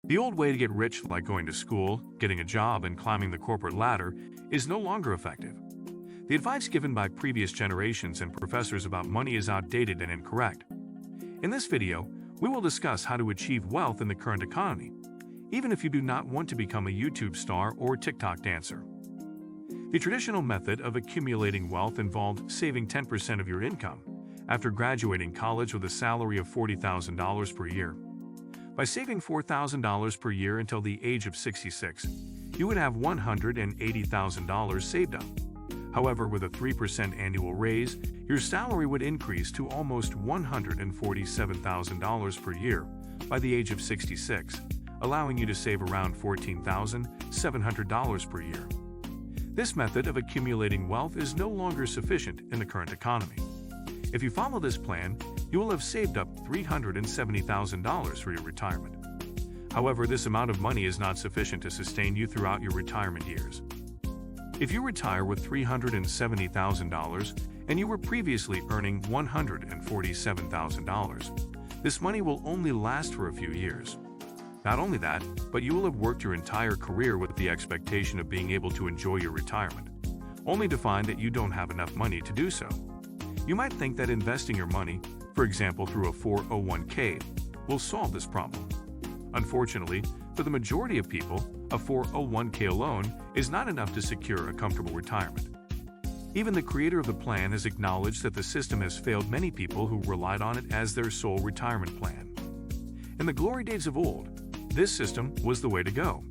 The old way to get rich, like going to school, getting a job, and climbing the corporate ladder, is no longer effective. The advice given by previous generations and professors about money is outdated and incorrect. In this video, we will discuss how to achieve wealth in the current economy, even if you do not want to become a YouTube star or TikTok dancer. The traditional method of accumulating wealth involved saving 10% of your income after graduating college with a salary of $40,000 per year. By saving $4,000 per year until the age of 66, you would have $180,000 saved up. However, with a 3% annual raise, your salary would increase to almost $147,000 per year by the age of 66, allowing you to save around $14,700 per year. This method of accumulating wealth is no longer sufficient in the current economy. If you follow this plan, you will have saved up $370,000 for your retirement. However, this amount of money is not sufficient to sustain you throughout your retirement years. If you retire with $370,000 and you were previously earning $147,000, this money will only last for a few years. Not only that, but you will have worked your entire career with the expectation of being able to enjoy your retirement, only to find that you don't have enough money to do so. You might think that investing your money, for example through a 401k, will solve this problem. Unfortunately, for the majority of people, a 401k alone is not enough to secure a comfortable retirement. Even the creator of the plan has acknowledged that the system has failed many people who relied on it as their sole retirement plan. In the glory days of old, this system was the way to go.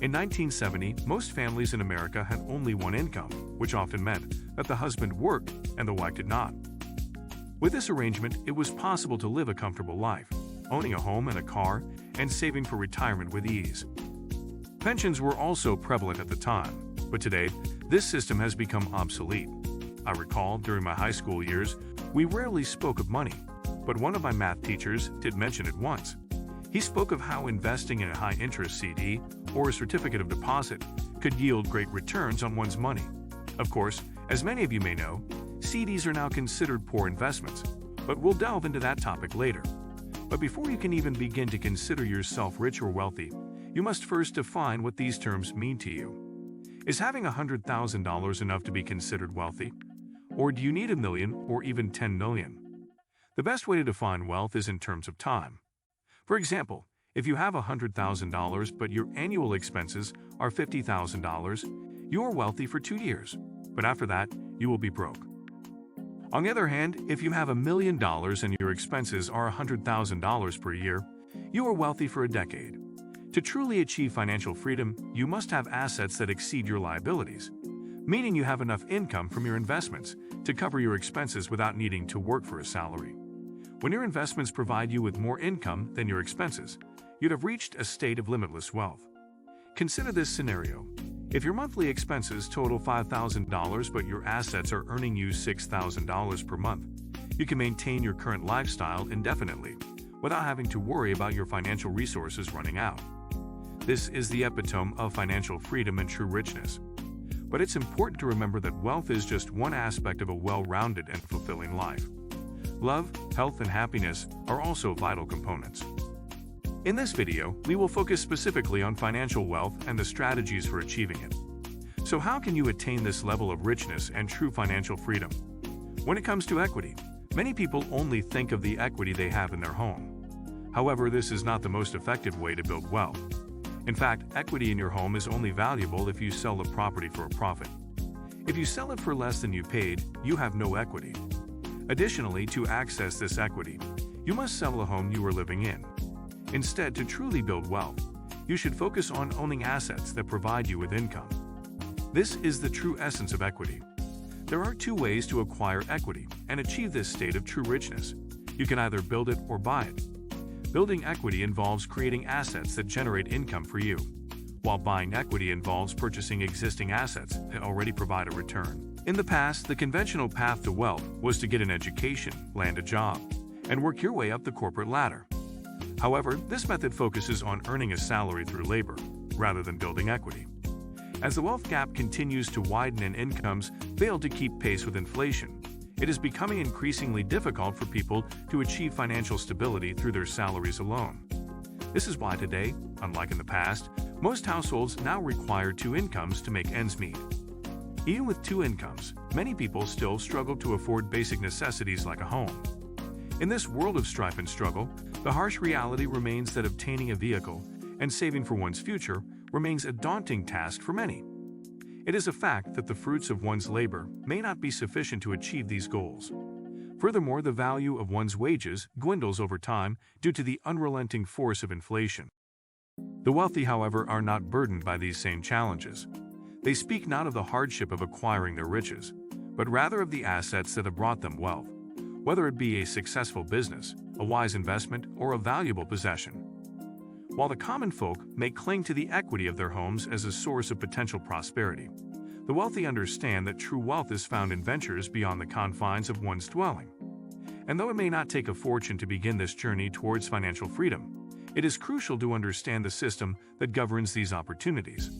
In 1970, most families in America had only one income, which often meant that the husband worked and the wife did not. With this arrangement, it was possible to live a comfortable life, owning a home and a car, and saving for retirement with ease. Pensions were also prevalent at the time, but today, this system has become obsolete. I recall during my high school years, we rarely spoke of money, but one of my math teachers did mention it once. He spoke of how investing in a high-interest CD or a certificate of deposit could yield great returns on one's money. Of course, as many of you may know, CDs are now considered poor investments, but we'll delve into that topic later. But before you can even begin to consider yourself rich or wealthy, you must first define what these terms mean to you. Is having $100,000 enough to be considered wealthy? Or do you need $1 million or even $10 million? The best way to define wealth is in terms of time. For example, if you have $100,000 but your annual expenses are $50,000, you are wealthy for 2 years, but after that, you will be broke. On the other hand, if you have $1 million and your expenses are $100,000 per year, you are wealthy for a decade. To truly achieve financial freedom, you must have assets that exceed your liabilities, meaning you have enough income from your investments to cover your expenses without needing to work for a salary. When your investments provide you with more income than your expenses, you'd have reached a state of limitless wealth. Consider this scenario. If your monthly expenses total $5,000 but your assets are earning you $6,000 per month, you can maintain your current lifestyle indefinitely without having to worry about your financial resources running out. This is the epitome of financial freedom and true richness. But it's important to remember that wealth is just one aspect of a well-rounded and fulfilling life. Love, health, and happiness are also vital components. In this video, we will focus specifically on financial wealth and the strategies for achieving it. So how can you attain this level of richness and true financial freedom? When it comes to equity, many people only think of the equity they have in their home. However, this is not the most effective way to build wealth. In fact, equity in your home is only valuable if you sell the property for a profit. If you sell it for less than you paid, you have no equity. Additionally, to access this equity, you must sell the home you are living in. Instead, to truly build wealth, you should focus on owning assets that provide you with income. This is the true essence of equity. There are 2 ways to acquire equity and achieve this state of true richness. You can either build it or buy it. Building equity involves creating assets that generate income for you, while buying equity involves purchasing existing assets that already provide a return. In the past, the conventional path to wealth was to get an education, land a job, and work your way up the corporate ladder. However, this method focuses on earning a salary through labor, rather than building equity. As the wealth gap continues to widen and incomes fail to keep pace with inflation, it is becoming increasingly difficult for people to achieve financial stability through their salaries alone. This is why today, unlike in the past, most households now require two incomes to make ends meet. Even with two incomes, many people still struggle to afford basic necessities like a home. In this world of strife and struggle, the harsh reality remains that obtaining a vehicle and saving for one's future remains a daunting task for many. It is a fact that the fruits of one's labor may not be sufficient to achieve these goals. Furthermore, the value of one's wages dwindles over time due to the unrelenting force of inflation. The wealthy, however, are not burdened by these same challenges. They speak not of the hardship of acquiring their riches, but rather of the assets that have brought them wealth, whether it be a successful business, a wise investment, or a valuable possession. While the common folk may cling to the equity of their homes as a source of potential prosperity, the wealthy understand that true wealth is found in ventures beyond the confines of one's dwelling. And though it may not take a fortune to begin this journey towards financial freedom, it is crucial to understand the system that governs these opportunities.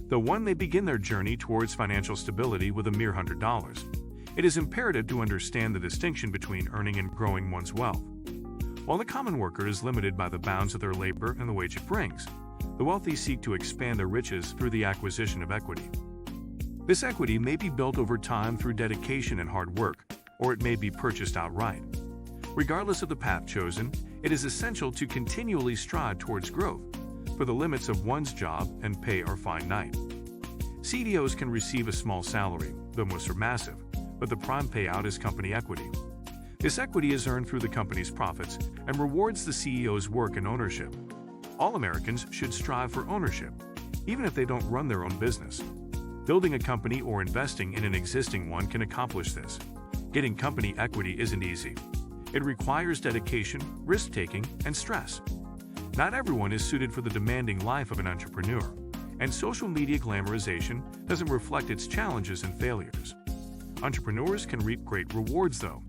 Though one may begin their journey towards financial stability with a mere $100, it is imperative to understand the distinction between earning and growing one's wealth. While the common worker is limited by the bounds of their labor and the wage it brings, the wealthy seek to expand their riches through the acquisition of equity. This equity may be built over time through dedication and hard work, or it may be purchased outright. Regardless of the path chosen, it is essential to continually strive towards growth, for the limits of one's job and pay are finite. CEOs can receive a small salary, though most are massive, but the prime payout is company equity. This equity is earned through the company's profits and rewards the CEO's work and ownership. All Americans should strive for ownership, even if they don't run their own business. Building a company or investing in an existing one can accomplish this. Getting company equity isn't easy. It requires dedication, risk-taking, and stress. Not everyone is suited for the demanding life of an entrepreneur, and social media glamorization doesn't reflect its challenges and failures. Entrepreneurs can reap great rewards, though.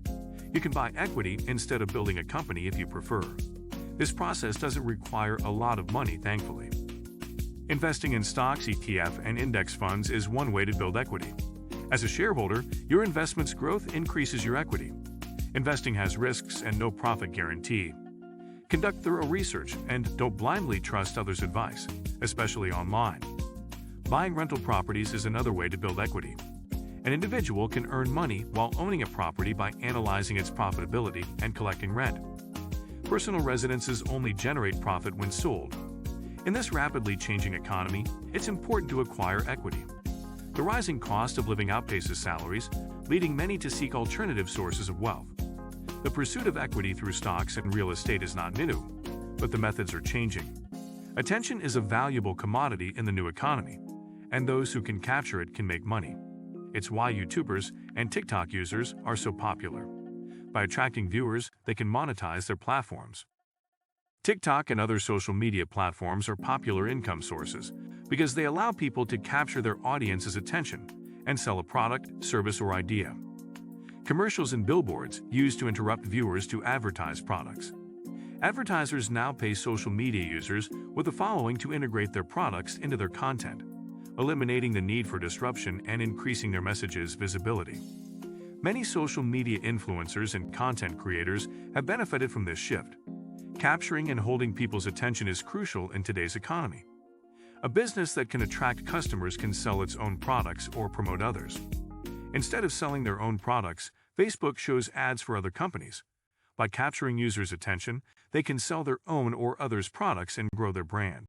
You can buy equity instead of building a company if you prefer. This process doesn't require a lot of money, thankfully. Investing in stocks, ETF, and index funds is one way to build equity. As a shareholder, your investment's growth increases your equity. Investing has risks and no profit guarantee. Conduct thorough research and don't blindly trust others' advice, especially online. Buying rental properties is another way to build equity. An individual can earn money while owning a property by analyzing its profitability and collecting rent. Personal residences only generate profit when sold. In this rapidly changing economy, it's important to acquire equity. The rising cost of living outpaces salaries, leading many to seek alternative sources of wealth. The pursuit of equity through stocks and real estate is not new, but the methods are changing. Attention is a valuable commodity in the new economy, and those who can capture it can make money. It's why YouTubers and TikTok users are so popular. By attracting viewers, they can monetize their platforms. TikTok and other social media platforms are popular income sources because they allow people to capture their audience's attention and sell a product, service, or idea. Commercials and billboards used to interrupt viewers to advertise products. Advertisers now pay social media users with the following to integrate their products into their content, eliminating the need for disruption and increasing their message's visibility. Many social media influencers and content creators have benefited from this shift. Capturing and holding people's attention is crucial in today's economy. A business that can attract customers can sell its own products or promote others. Instead of selling their own products, Facebook shows ads for other companies. By capturing users' attention, they can sell their own or others' products and grow their brand.